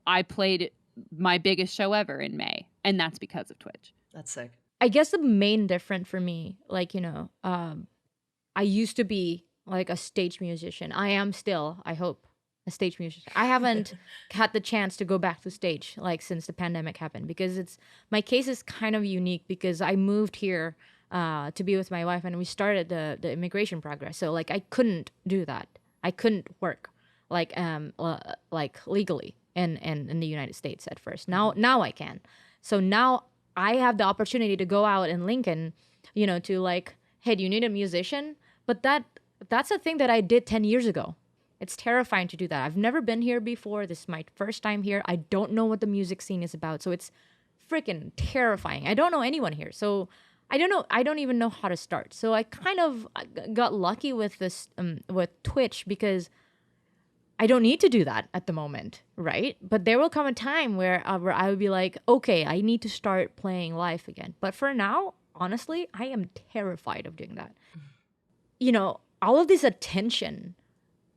Speaker 4: I played my biggest show ever in May, and that's because of Twitch.
Speaker 1: That's sick.
Speaker 3: I guess the main difference for me, like, you know, I used to be like a stage musician. I am still, I hope, a stage musician. I haven't had the chance to go back to stage like since the pandemic happened, because my case is kind of unique because I moved here to be with my wife, and we started the immigration progress. So like I couldn't do that. I couldn't work like legally in the United States at first. Now I can. So now I have the opportunity to go out in Lincoln, you know, to like, hey, do you need a musician? But that's a thing that I did 10 years ago. It's terrifying to do that. I've never been here before. This is my first time here. I don't know what the music scene is about. So it's freaking terrifying. I don't know anyone here. So I don't know. I don't even know how to start. So I kind of got lucky with this, with Twitch, because I don't need to do that at the moment, right? But there will come a time where I would be like, okay, I need to start playing live again. But for now, honestly, I am terrified of doing that. You know, all of this attention,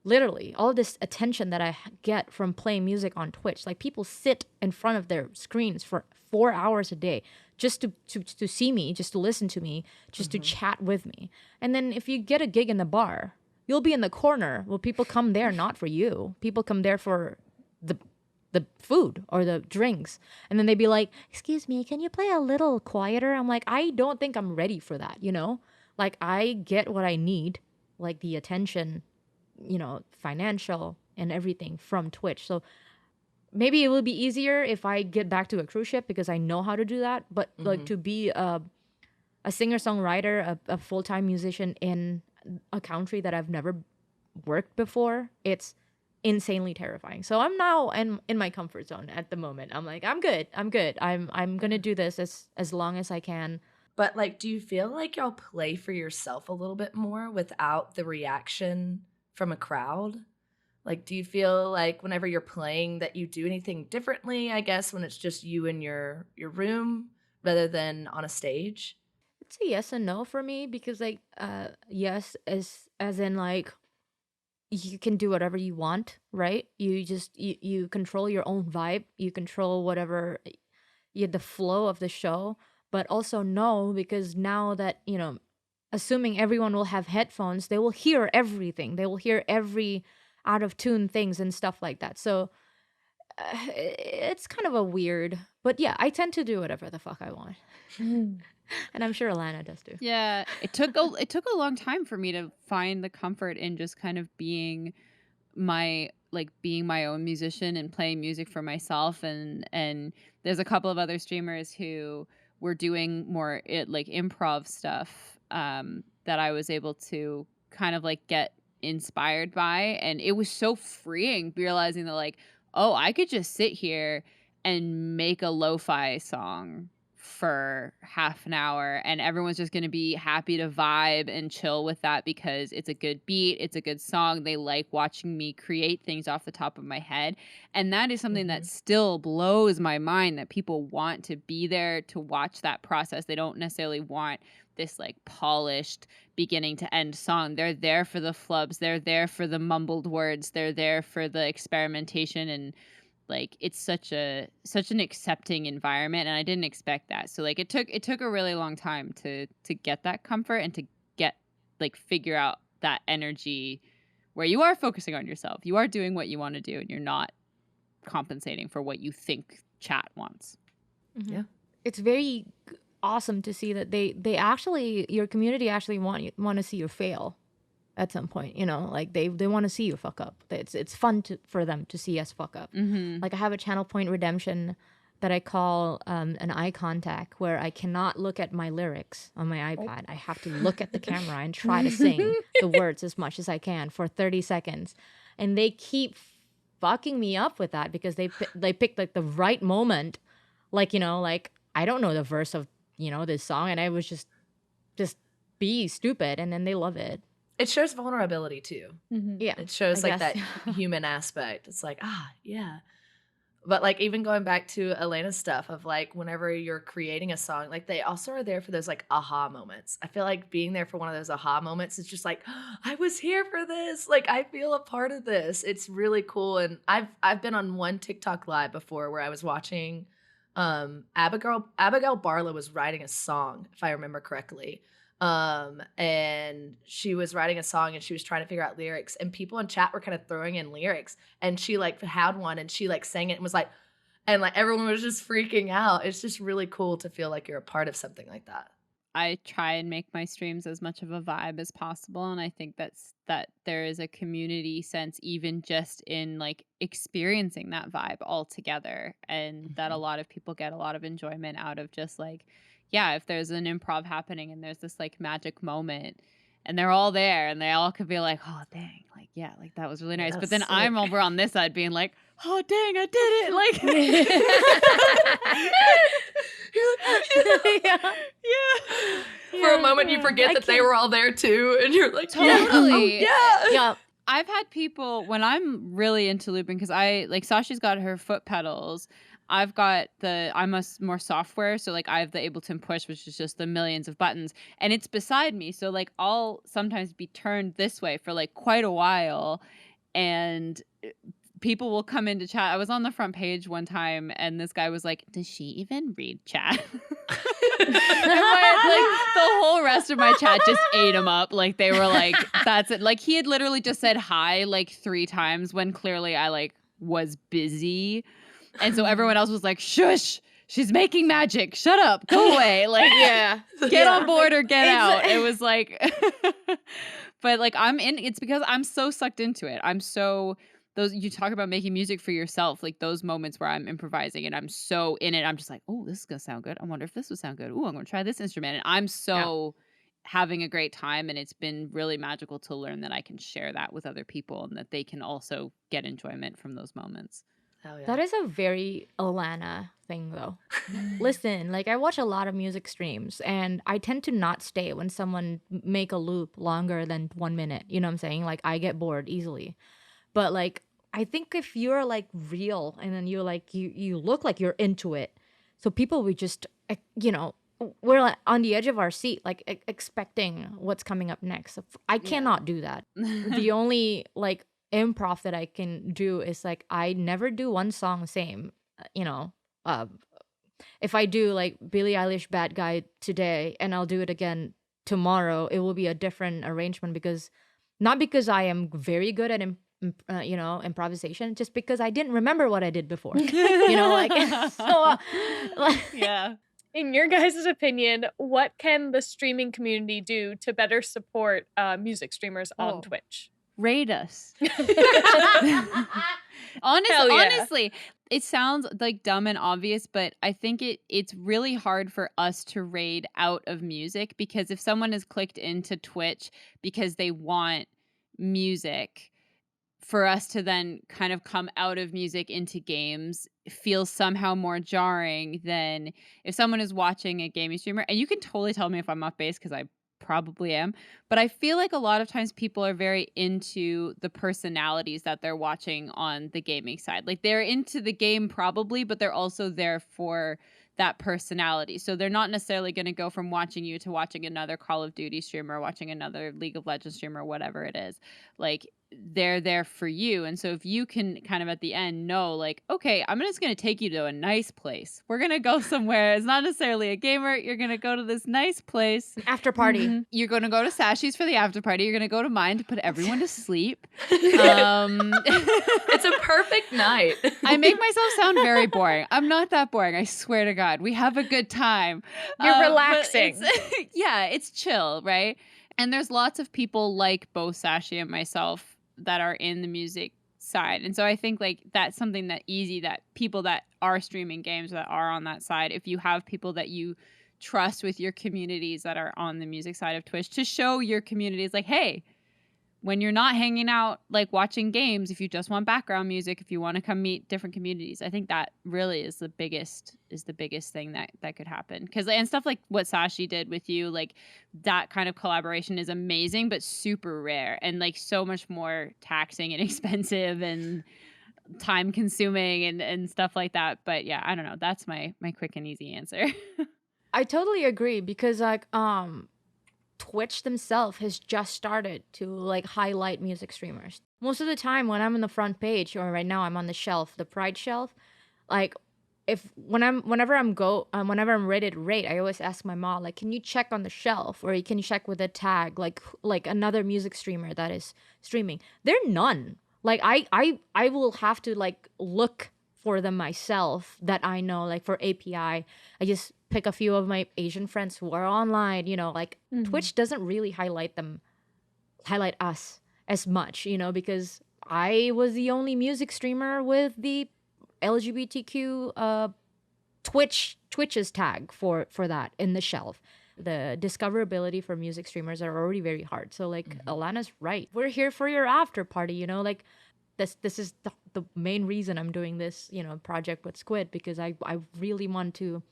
Speaker 3: literally, all of this attention that I get from playing music on Twitch, like people sit in front of their screens for 4 hours a day just to see me, just to listen to me, just to chat with me. And then if you get a gig in the bar, you'll be in the corner. Well, people come there not for you. People come there for the food or the drinks. And then they'd be like, excuse me, can you play a little quieter? I'm like, I don't think I'm ready for that, you know? Like, I get what I need, like the attention, you know, financial and everything from Twitch. So maybe it will be easier if I get back to a cruise ship because I know how to do that. But like to be a singer-songwriter, a full-time musician in a country that I've never worked before, it's insanely terrifying. So I'm now in my comfort zone at the moment. I'm like, I'm good. I'm gonna do this as long as I can.
Speaker 1: But like, do you feel like y'all play for yourself a little bit more without the reaction from a crowd? Like, do you feel like whenever you're playing that you do anything differently, I guess, when it's just you in your room rather than on a stage?
Speaker 3: It's a yes and no for me because like yes as in like you can do whatever you want, right? You control your own vibe, you control whatever the flow of the show, but also no because now that, assuming everyone will have headphones, they will hear everything. They will hear every out of tune things and stuff like that. So it's kind of a weird, but yeah, I tend to do whatever the fuck I want. And I'm sure Alana does too.
Speaker 4: Yeah, it took a long time for me to find the comfort in just kind of being my own musician and playing music for myself, and there's a couple of other streamers who were doing more improv stuff that I was able to kind of like get inspired by, and it was so freeing realizing that like, oh, I could just sit here and make a lo-fi song for half an hour and everyone's just going to be happy to vibe and chill with that because it's a good beat, it's a good song, they like watching me create things off the top of my head. And that is something that still blows my mind, that people want to be there to watch that process. They don't necessarily want this like polished beginning to end song. They're there for the flubs, they're there for the mumbled words, they're there for the experimentation, and like it's such an accepting environment, and I didn't expect that. So like it took a really long time to get that comfort and to get like figure out that energy where you are focusing on yourself, you are doing what you want to do, and you're not compensating for what you think chat wants.
Speaker 1: Yeah,
Speaker 3: it's very awesome to see that they actually, your community actually want to see you fail at some point, like they want to see you fuck up. It's fun for them to see us fuck up. Like I have a channel point redemption that I call an eye contact, where I cannot look at my lyrics on my iPad. I have to look at the camera and try to sing the words as much as I can for 30 seconds. And they keep fucking me up with that because they picked like the right moment. Like, like I don't know the verse of, this song, and I was just be stupid, and then they love it.
Speaker 1: It shows vulnerability too.
Speaker 3: Yeah.
Speaker 1: It shows like that human aspect. It's like, yeah. But like even going back to Elena's stuff of like whenever you're creating a song, like they also are there for those like aha moments. I feel like being there for one of those aha moments is just like, I was here for this. Like I feel a part of this. It's really cool. And I've been on one TikTok live before where I was watching Abigail Barlow was writing a song, if I remember correctly. And she was writing a song and she was trying to figure out lyrics, and people in chat were kind of throwing in lyrics, and she like had one and she like sang it and was like, and like everyone was just freaking out. It's just really cool to feel like you're a part of something like that.
Speaker 4: I try and make my streams as much of a vibe as possible, and I think that there is a community sense even just in like experiencing that vibe all together, and that a lot of people get a lot of enjoyment out of just like, yeah, if there's an improv happening and there's this like magic moment and they're all there and they all could be like, oh dang, like yeah, like that was really nice. But then sick. I'm over on this side being like, oh dang, I did it. Like yeah.
Speaker 1: For a moment you forget that they were all there too, and you're like,
Speaker 4: totally.
Speaker 1: Yeah.
Speaker 4: I've had people when I'm really into looping, because I like Sashi's got her foot pedals. I'm a more software, so like I have the Ableton Push, which is just the millions of buttons, and it's beside me. So like I'll sometimes be turned this way for like quite a while, and people will come into chat. I was on the front page one time, and this guy was like, "Does she even read chat?" And the whole rest of my chat just ate him up. Like they were like, "That's it." Like he had literally just said hi like 3 times when clearly I like was busy. And so everyone else was like, shush, she's making magic. Shut up. Go away. Like, get on board or get out. It was like, but like it's because I'm so sucked into it. You talk about making music for yourself, like those moments where I'm improvising and I'm so in it. I'm just like, oh, this is going to sound good. I wonder if this would sound good. Oh, I'm going to try this instrument. And I'm so having a great time. And it's been really magical to learn that I can share that with other people and that they can also get enjoyment from those moments.
Speaker 1: Hell yeah.
Speaker 3: That is a very Alana thing, though. Listen, like, I watch a lot of music streams, and I tend to not stay when someone make a loop longer than 1 minute. You know what I'm saying? Like, I get bored easily. But, like, I think if you're, like, real, and then you're, like, you look like you're into it, so people would just, you know, we're like on the edge of our seat, like, expecting what's coming up next. So I cannot do that. The only, like, improv that I can do is, like, I never do one song the same, you know. If I do, like, Billie Eilish Bad Guy today and I'll do it again tomorrow, it will be a different arrangement, because not because I am very good at you know, improvisation, just because I didn't remember what I did before. You know, like, so like,
Speaker 4: Yeah.
Speaker 2: In your guys' opinion, what can the streaming community do to better support music streamers on Twitch?
Speaker 4: Raid us.
Speaker 2: Hell yeah.
Speaker 4: Honestly, it sounds like dumb and obvious, but I think it's really hard for us to raid out of music, because if someone has clicked into Twitch because they want music, for us to then kind of come out of music into games feels somehow more jarring than if someone is watching a gaming streamer. And you can totally tell me if I'm off base, because I probably am, but I feel like a lot of times people are very into the personalities that they're watching on the gaming side. Like, they're into the game probably, but they're also there for that personality. So they're not necessarily going to go from watching you to watching another Call of Duty streamer, watching another League of Legends streamer, whatever it is. Like, they're there for you. And so if you can kind of at the end know, like, okay, I'm just going to take you to a nice place. We're going to go somewhere. It's not necessarily a gamer. You're going to go to this nice place.
Speaker 3: after party.
Speaker 4: Mm-hmm. You're going to go to Sashi's for the after party. You're going to go to mine to put everyone to sleep.
Speaker 1: It's a perfect night.
Speaker 4: I make myself sound very boring. I'm not that boring. I swear to God. We have a good time.
Speaker 2: You're relaxing.
Speaker 4: It's chill, right? And there's lots of people like both Sashi and myself that are in the music side. And so I think, like, that's something that people that are streaming games, that are on that side, if you have people that you trust with your communities that are on the music side of Twitch, to show your communities, like, hey, when you're not hanging out, like, watching games, if you just want background music, if you want to come meet different communities, I think that really is the biggest thing that could happen. And stuff like what Sashi did with you, like, that kind of collaboration is amazing, but super rare, and, like, so much more taxing and expensive and time consuming and stuff like that. But yeah, I don't know. That's my quick and easy answer.
Speaker 3: I totally agree, because, like, Twitch themselves has just started to, like, highlight music streamers. Most of the time when I'm on the front page, or right now I'm on the shelf, the Pride shelf, like, whenever I'm ready to rate, I always ask my mom, like, can you check on the shelf, or can you check with a tag, like another music streamer that is streaming? There are none. Like, I will have to, like, look for them myself, that I know, like, for API. I just pick a few of my Asian friends who are online, you know, like, Twitch doesn't really highlight us as much, you know, because I was the only music streamer with the LGBTQ Twitch's tag for that in the shelf. The discoverability for music streamers are already very hard. So, like, Alana's right. We're here for your after party, you know, like, this is the main reason I'm doing this, you know, project with Squid, because I really want to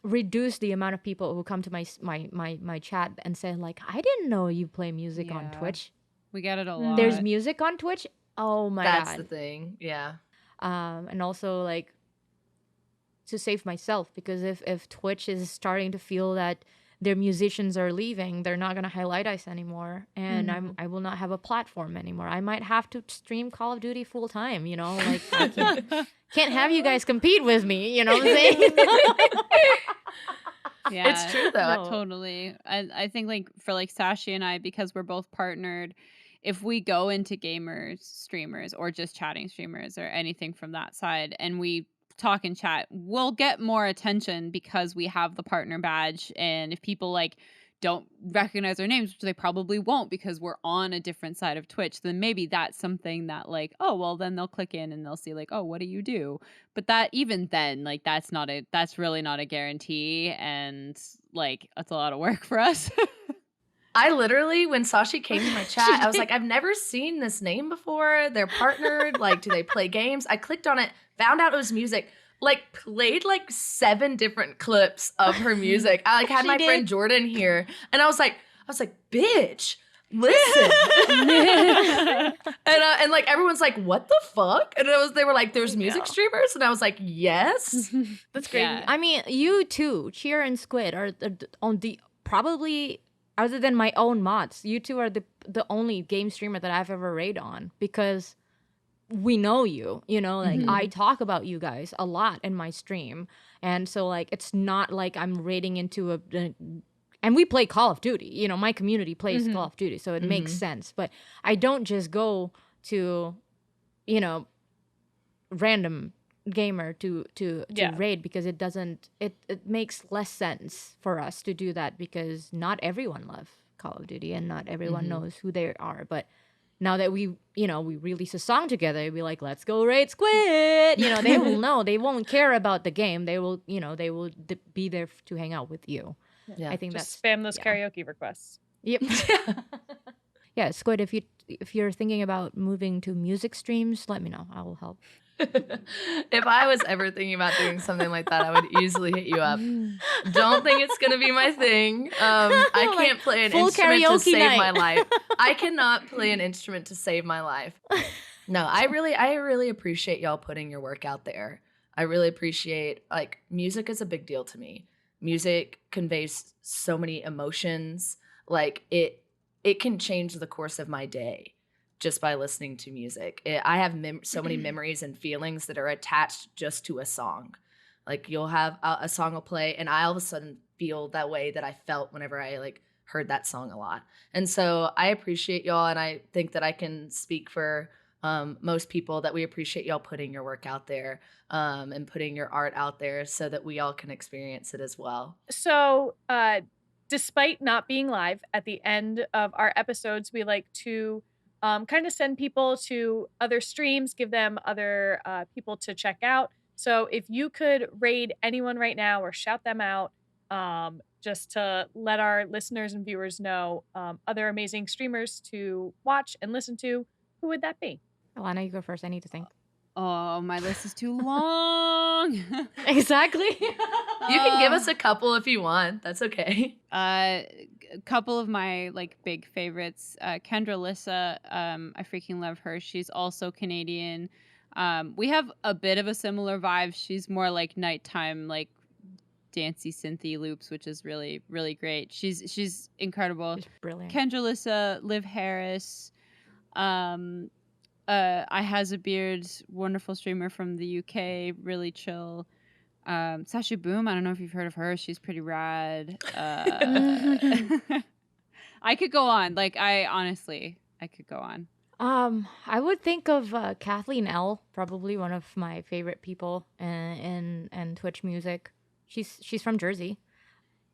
Speaker 3: reduce the amount of people who come to my chat and say, like, I didn't know you play music on Twitch.
Speaker 4: We get it a lot.
Speaker 3: There's music on Twitch? Oh my God.
Speaker 1: That's the thing. Yeah.
Speaker 3: And also, like, to save myself, because if Twitch is starting to feel that their musicians are leaving, they're not going to highlight us anymore, and I will not have a platform anymore. I might have to stream Call of Duty full time, you know, like, I can't have you guys compete with me, you know what I'm saying?
Speaker 4: Yeah,
Speaker 1: it's true though.
Speaker 4: No. Totally. I think, like, for, like, Sashi and I, because we're both partnered, if we go into gamers, streamers, or just chatting streamers, or anything from that side, and we talk and chat, we'll get more attention because we have the partner badge. And if people, like, don't recognize our names, which they probably won't because we're on a different side of Twitch, then maybe that's something that, like, oh, well, then they'll click in and they'll see, like, oh, what do you do? But that, even then, like, that's really not a guarantee, and, like, that's a lot of work for us.
Speaker 1: I literally, when Sashi came to my chat, I was like, I've never seen this name before. They're partnered. Like, do they play games? I clicked on it, found out it was music. Like, played like 7 different clips of her music. I like had my friend Jordan here, and I was like, bitch, listen. And like everyone's like, what the fuck? And they were like, there's music streamers, and I was like, yes.
Speaker 3: That's great. Yeah. I mean, you too, Cheer and Squid are on the probably, other than my own mods, you two are the only game streamer that I've ever raided on, because we know you, like I talk about you guys a lot in my stream. And so like, it's not like I'm raiding into and we play Call of Duty, my community plays Call of Duty. So it makes sense. But I don't just go to, random gamer to raid, because it doesn't, it makes less sense for us to do that, because not everyone loves Call of Duty and not everyone knows who they are. But now that we release a song together, we'd be like, let's go raid Squid. They will know. They won't care about the game. They will, be there to hang out with you. Yeah. I think
Speaker 2: just spam those karaoke requests.
Speaker 3: Yep. Yeah, Squid, if you're thinking about moving to music streams, let me know. I will help.
Speaker 1: If I was ever thinking about doing something like that, I would easily hit you up. Don't think it's gonna be my thing. I can't play an instrument to save my life. I cannot play an instrument to save my life. No, I really appreciate y'all putting your work out there. I really appreciate, like, music is a big deal to me. Music conveys so many emotions. Like, it can change the course of my day just by listening to music. I have so many memories and feelings that are attached just to a song. Like, you'll have a song will play, and I all of a sudden feel that way that I felt whenever I like heard that song a lot. And so I appreciate y'all, and I think that I can speak for most people that we appreciate y'all putting your work out there and putting your art out there so that we all can experience it as well.
Speaker 2: So despite not being live, at the end of our episodes, we like to kind of send people to other streams, give them other people to check out. So if you could raid anyone right now or shout them out, just to let our listeners and viewers know other amazing streamers to watch and listen to, who would that be?
Speaker 3: Alana, you go first. I need to think.
Speaker 4: Oh, my list is too long.
Speaker 3: Exactly.
Speaker 1: You can give us a couple if you want. That's okay.
Speaker 4: A couple of my like big favorites. Kendra Lissa. I freaking love her. She's also Canadian. We have a bit of a similar vibe. She's more like nighttime, like dancey synthy loops, which is really, really great. She's incredible.
Speaker 3: She's brilliant.
Speaker 4: Kendra Lissa, Liv Harris. I Has a Beard, wonderful streamer from the UK, really chill. SashiBOOM, I don't know if you've heard of her. She's pretty rad. I could go on. Like, I could go on.
Speaker 3: I would think of Kathleen L, probably one of my favorite people in Twitch music. She's from Jersey.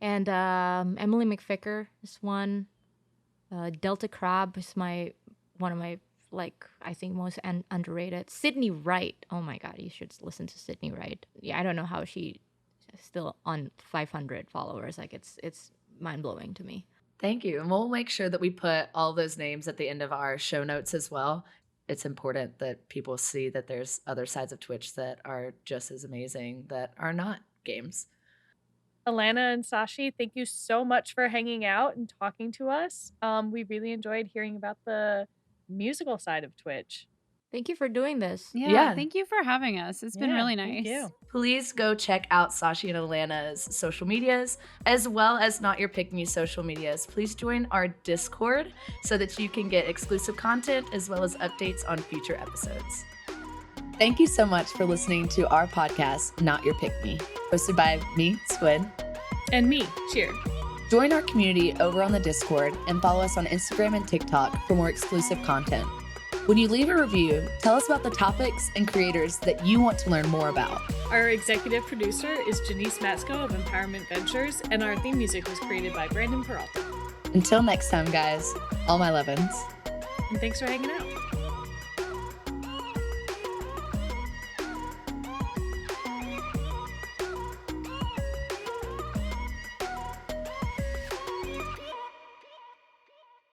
Speaker 3: And Emily McFicker is one. Delta Crab is one of my, like, I think most underrated. Sydney Wright. Oh my god, you should listen to Sydney Wright. Yeah, I don't know how she's still on 500 followers. Like, it's mind-blowing to me.
Speaker 1: Thank you. And we'll make sure that we put all those names at the end of our show notes as well. It's important that people see that there's other sides of Twitch that are just as amazing that are not games.
Speaker 2: Alana and Sashi, thank you so much for hanging out and talking to us. We really enjoyed hearing about the musical side of Twitch.
Speaker 3: Thank you for doing this.
Speaker 4: Yeah. Thank you for having us. It's been really nice.
Speaker 2: Thank you.
Speaker 1: Please go check out Sashi and Alana's social medias, as well as Not Your Pick Me social medias. Please join our Discord so that you can get exclusive content as well as updates on future episodes. Thank you so much for listening to our podcast, Not Your Pick Me, hosted by me, Squid.
Speaker 2: And me, Cheer.
Speaker 1: Join our community over on the Discord and follow us on Instagram and TikTok for more exclusive content. When you leave a review, tell us about the topics and creators that you want to learn more about.
Speaker 2: Our executive producer is Janice Matsko of Empowerment Ventures, and our theme music was created by Brandon Peralta.
Speaker 1: Until next time, guys, all my lovin's.
Speaker 2: And thanks for hanging out.